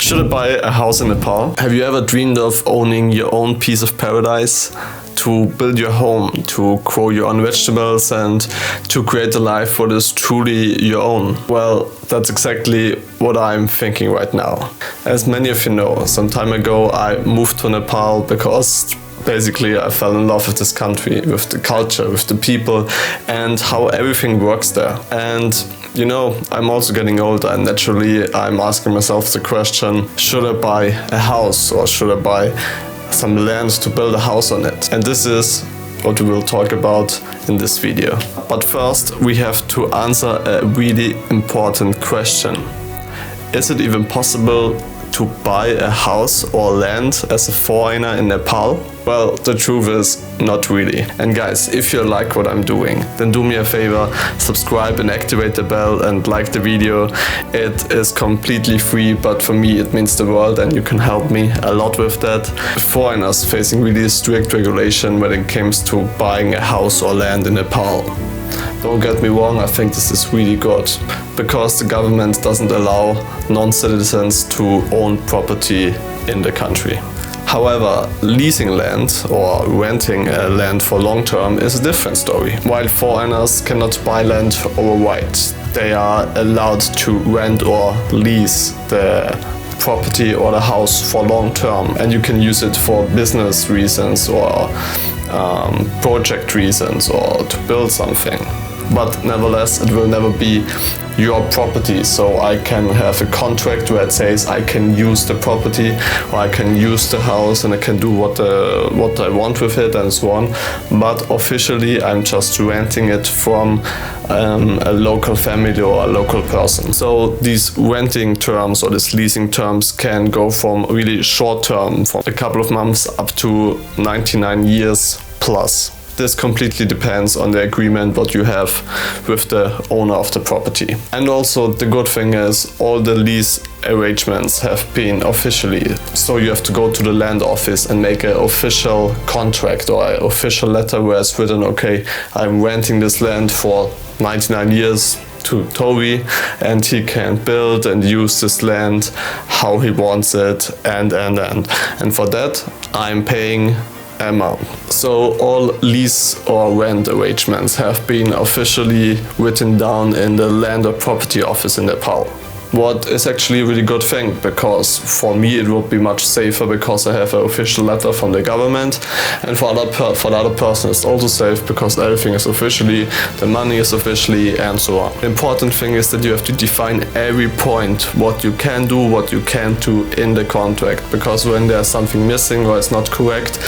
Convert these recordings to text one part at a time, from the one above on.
Should I buy a house in Nepal? Have you ever dreamed of owning your own piece of paradise? To build your home, to grow your own vegetables and to create a life that is truly your own? Well, that's exactly what I'm thinking right now. As many of you know, some time ago I moved to Nepal because basically I fell in love with this country, with the culture, with the people and how everything works there. And you know, I'm also getting older and naturally I'm asking myself the question, should I buy a house or should I buy some land to build a house on it? And this is what we will talk about in this video. But first we have to answer a really important question. Is it even possible to buy a house or land as a foreigner in Nepal? Well, the truth is, not really. And guys, if you like what I'm doing, then do me a favor, subscribe and activate the bell and like the video. It is completely free, but for me it means the world and you can help me a lot with that. Foreigners facing really strict regulation when it comes to buying a house or land in Nepal. Don't get me wrong, I think this is really good, because the government doesn't allow non-citizens to own property in the country. However, leasing land or renting land for long term is a different story. While foreigners cannot buy land outright, they are allowed to rent or lease the property or the house for long term, and you can use it for business reasons or project reasons or to build something. But nevertheless, it will never be your property. So I can have a contract where it says I can use the property or I can use the house and I can do what I want with it and so on. But officially I'm just renting it from a local family or a local person. So these renting terms or these leasing terms can go from really short term, from a couple of months up to 99 years plus. This completely depends on the agreement what you have with the owner of the property. And also the good thing is all the lease arrangements have been officially. So you have to go to the land office and make an official contract or an official letter where it's written, okay, I'm renting this land for 99 years to Toby and he can build and use this land how he wants it and for that I'm paying amount. So all lease or rent arrangements have been officially written down in the land or property office in Nepal. What is actually a really good thing, because for me it would be much safer because I have an official letter from the government, and for the other person it's also safe because everything is officially, the money is officially and so on. The important thing is that you have to define every point what you can do, what you can't do in the contract, because when there's something missing or it's not correct,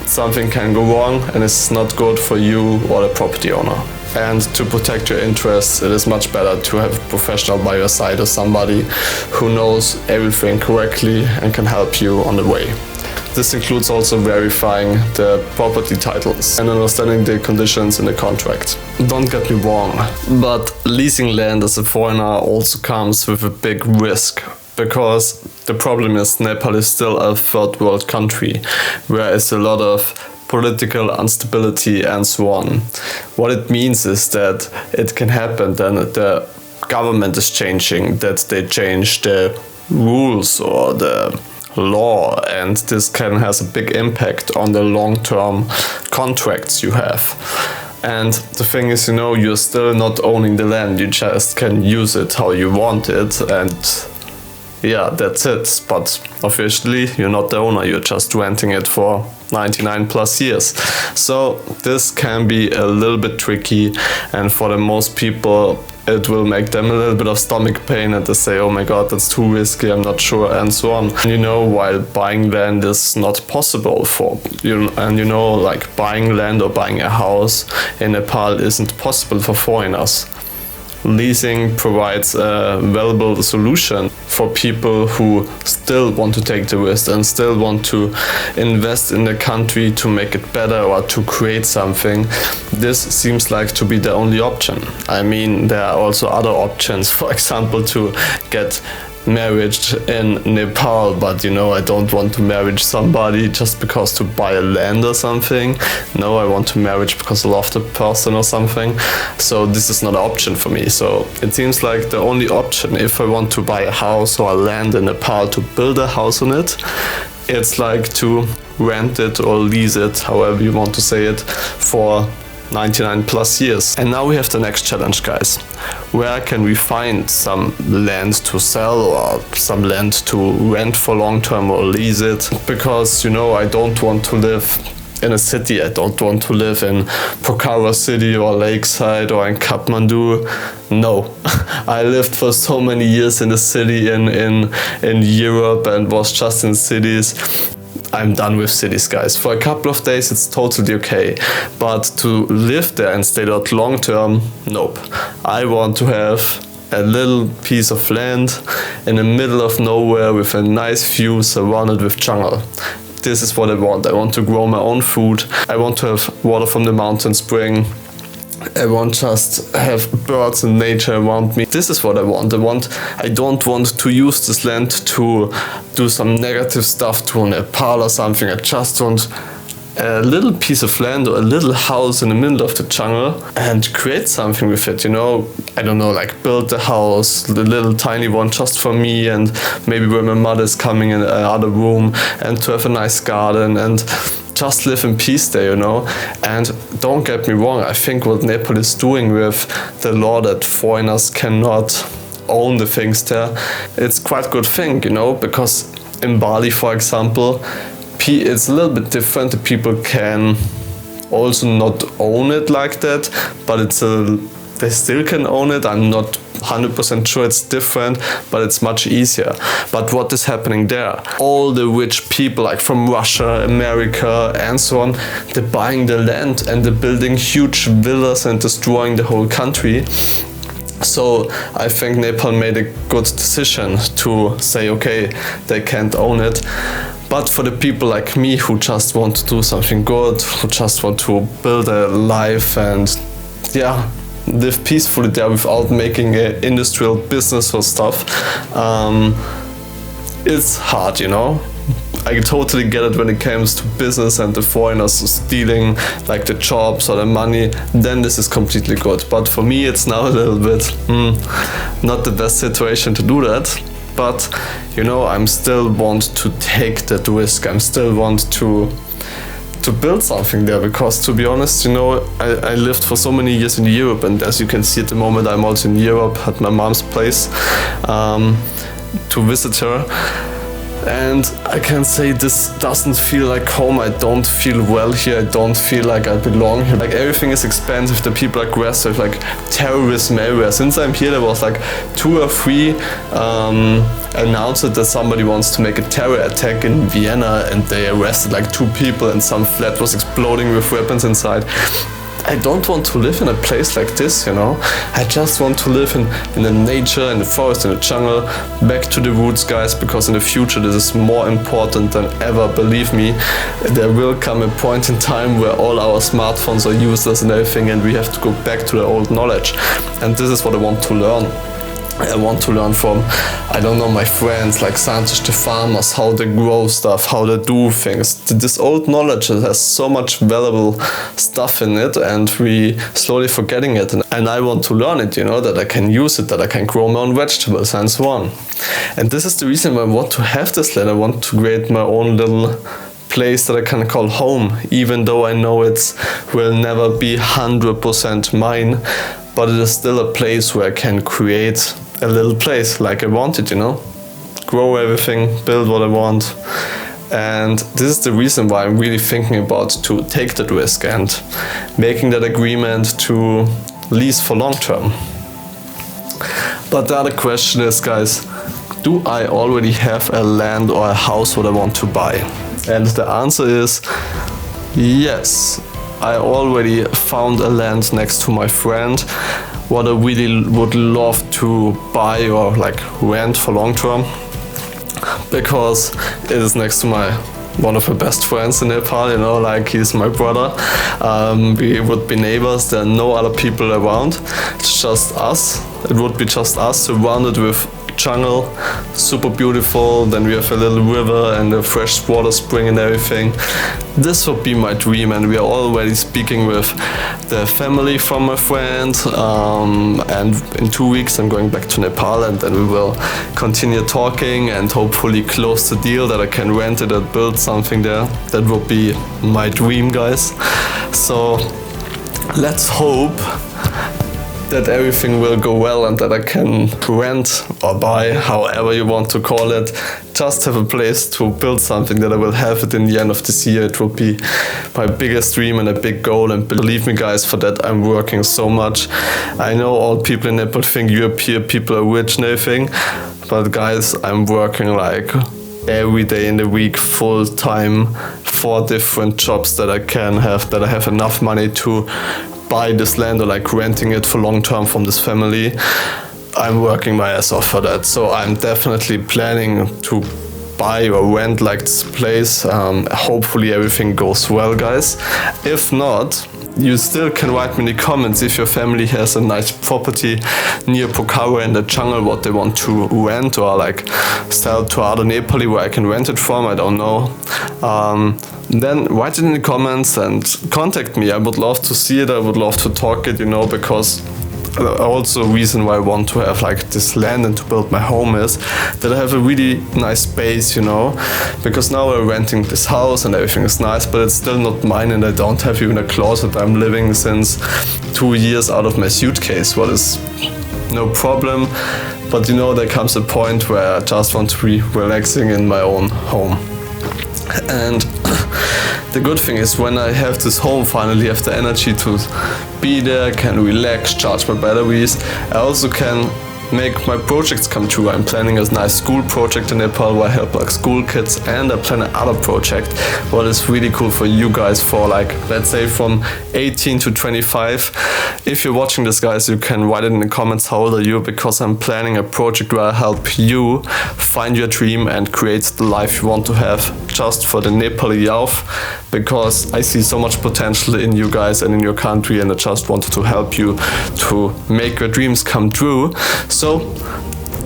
something can go wrong and it's not good for you or the property owner. And to protect your interests, it is much better to have a professional by your side or somebody who knows everything correctly and can help you on the way. This includes also verifying the property titles and understanding the conditions in the contract. Don't get me wrong, but leasing land as a foreigner also comes with a big risk. Because the problem is Nepal is still a third world country, where it's a lot of political instability and so on. What it means is that it can happen then the government is changing, that they change the rules or the law, and this can has a big impact on the long-term contracts you have. And the thing is, you know, you're still not owning the land, you just can use it how you want it, and yeah, that's it. But officially you're not the owner, you're just renting it for 99 plus years. So this can be a little bit tricky, and for the most people it will make them a little bit of stomach pain and they say, oh my god, that's too risky, I'm not sure and so on. And you know, while buying land is not possible for you, and you know, like buying land or buying a house in Nepal isn't possible for foreigners. Leasing provides a valuable solution for people who still want to take the risk and still want to invest in the country to make it better or to create something. This seems like to be the only option. I mean, there are also other options, for example, to get marriage in Nepal, but you know, I don't want to marry somebody just because to buy a land or something. No, I want to marry because I love the person or something. So this is not an option for me. So it seems like the only option, if I want to buy a house or a land in Nepal to build a house on it, it's like to rent it or lease it, however you want to say it, for 99 plus years. And now we have the next challenge, guys. Where can we find some land to sell or some land to rent for long term or lease it? Because, you know, I don't want to live in a city. I don't want to live in Pokhara city or Lakeside or in Kathmandu. No, I lived for so many years in the city in Europe and was just in cities. I'm done with cities, guys. For a couple of days it's totally okay, but to live there and stay there long term, nope. I want to have a little piece of land in the middle of nowhere with a nice view surrounded with jungle. This is what I want. I want to grow my own food. I want to have water from the mountain spring. I want just have birds and nature around me. This is what I want. I don't want to use this land to do some negative stuff to Nepal or something. I just want a little piece of land or a little house in the middle of the jungle and create something with it, you know. I don't know, like build a house, the little tiny one just for me, and maybe where my mother is coming in another room, and to have a nice garden and just live in peace there, you know. And don't get me wrong, I think what Nepal is doing with the law that foreigners cannot own the things there, it's quite a good thing, you know, because in Bali, for example, it's a little bit different. The people can also not own it like that, but they still can own it. I'm not 100% sure it's different, but it's much easier. But what is happening there? All the rich people, like from Russia, America, and so on, they're buying the land and they're building huge villas and destroying the whole country. So I think Nepal made a good decision to say, okay, they can't own it. But for the people like me who just want to do something good, who just want to build a life and yeah, live peacefully there without making an industrial business or stuff, it's hard, you know. I totally get it when it comes to business and the foreigners stealing like the jobs or the money, then this is completely good. But for me it's now a little bit not the best situation to do that. But you know, I'm still want to take that risk. I'm still want to build something there, because to be honest, you know, I lived for so many years in Europe, and as you can see at the moment I'm also in Europe at my mom's place to visit her. And I can say this doesn't feel like home. I don't feel well here. I don't feel like I belong here. Like everything is expensive. The people are aggressive, like terrorism everywhere. Since I'm here, there was like 2 or 3 announced that somebody wants to make a terror attack in Vienna, and they arrested like 2 people, and some flat was exploding with weapons inside. I don't want to live in a place like this, you know. I just want to live in the nature, in the forest, in the jungle, back to the roots, guys, because in the future this is more important than ever. Believe me, there will come a point in time where all our smartphones are useless and everything, and we have to go back to the old knowledge. And this is what I want to learn. I want to learn from, I don't know, my friends like scientists, the farmers, how they grow stuff, how they do things. This old knowledge has so much valuable stuff in it, and we slowly forgetting it. And I want to learn it, you know, that I can use it, that I can grow my own vegetables and so on. And this is the reason why I want to have this land. I want to create my own little place that I can call home, even though I know it will never be 100% mine, but it is still a place where I can create a little place like I want it, you know, grow everything, build what I want. And this is the reason why I'm really thinking about to take that risk and making that agreement to lease for long term. But the other question is, guys, do I already have a land or a house what I want to buy? And the answer is yes. I already found a land next to my friend what I really would love to buy or like rent for long term, because it is next to one of my best friends in Nepal, you know, like he's my brother. We would be neighbors, there are no other people around, it's just us. It would be just us surrounded with jungle, super beautiful. Then we have a little river and a fresh water spring and everything. This would be my dream, and we are already speaking with the family from my friend, and in 2 weeks I'm going back to Nepal, and then we will continue talking and hopefully close the deal that I can rent it and build something there. That would be my dream, guys. So let's hope that everything will go well and that I can rent or buy, however you want to call it, just have a place to build something, that I will have it in the end of this year. It will be my biggest dream and a big goal, and believe me guys, for that I'm working so much. I know all people in Nepal think European people are rich and everything, but guys, I'm working like every day in the week, full time, 4 different jobs that I can have, that I have enough money to buy this land or like renting it for long term from this family. I'm working my ass off for that, so I'm definitely planning to buy or rent like this place. Hopefully everything goes well, guys. If not, you still can write me in the comments if your family has a nice property near Pokhara in the jungle, what they want to rent or like sell to other Nepali where I can rent it from, I don't know. Then write it in the comments and contact me. I would love to see it, I would love to talk it, you know, because also a reason why I want to have like this land and to build my home is that I have a really nice space, you know, because now I'm renting this house and everything is nice, but it's still not mine, and I don't have even a closet. I'm living since 2 years out of my suitcase, what is no problem, but you know, there comes a point where I just want to be relaxing in my own home. And the good thing is, when I have this home, finally have the energy to be there, can relax, charge my batteries, I also can make my projects come true. I'm planning a nice school project in Nepal where I help like school kids, and I plan another project what is really cool for you guys, for like, let's say from 18 to 25. If you're watching this, guys, you can write it in the comments how old are you, because I'm planning a project where I help you find your dream and create the life you want to have just for the Nepali youth, because I see so much potential in you guys and in your country, and I just wanted to help you to make your dreams come true. So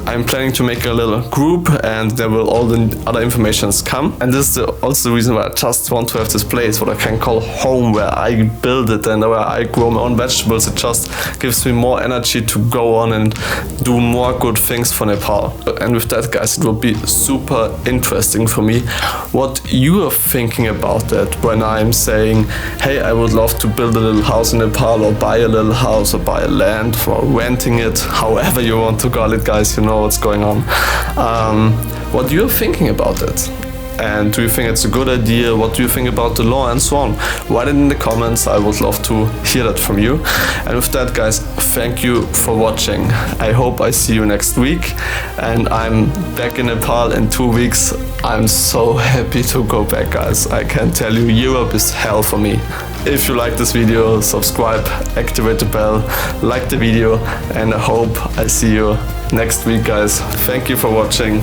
I'm planning to make a little group, and there will all the other informations come. And this is also the reason why I just want to have this place, what I can call home, where I build it and where I grow my own vegetables. It just gives me more energy to go on and do more good things for Nepal. And with that, guys, it will be super interesting for me what you are thinking about that when I'm saying, hey, I would love to build a little house in Nepal, or buy a little house, or buy a land, for renting it, however you want to call it, guys, you know what's going on. What you're thinking about it, and do you think it's a good idea? What do you think about the law, and so on? Write it in the comments. I would love to hear that from you. And with that, guys, thank you for watching. I hope I see you next week, and I'm back in Nepal in 2 weeks. I'm so happy to go back, guys. I can tell you, Europe is hell for me. If you like this video, subscribe, activate the bell, like the video, and I hope I see you next week, guys. Thank you for watching.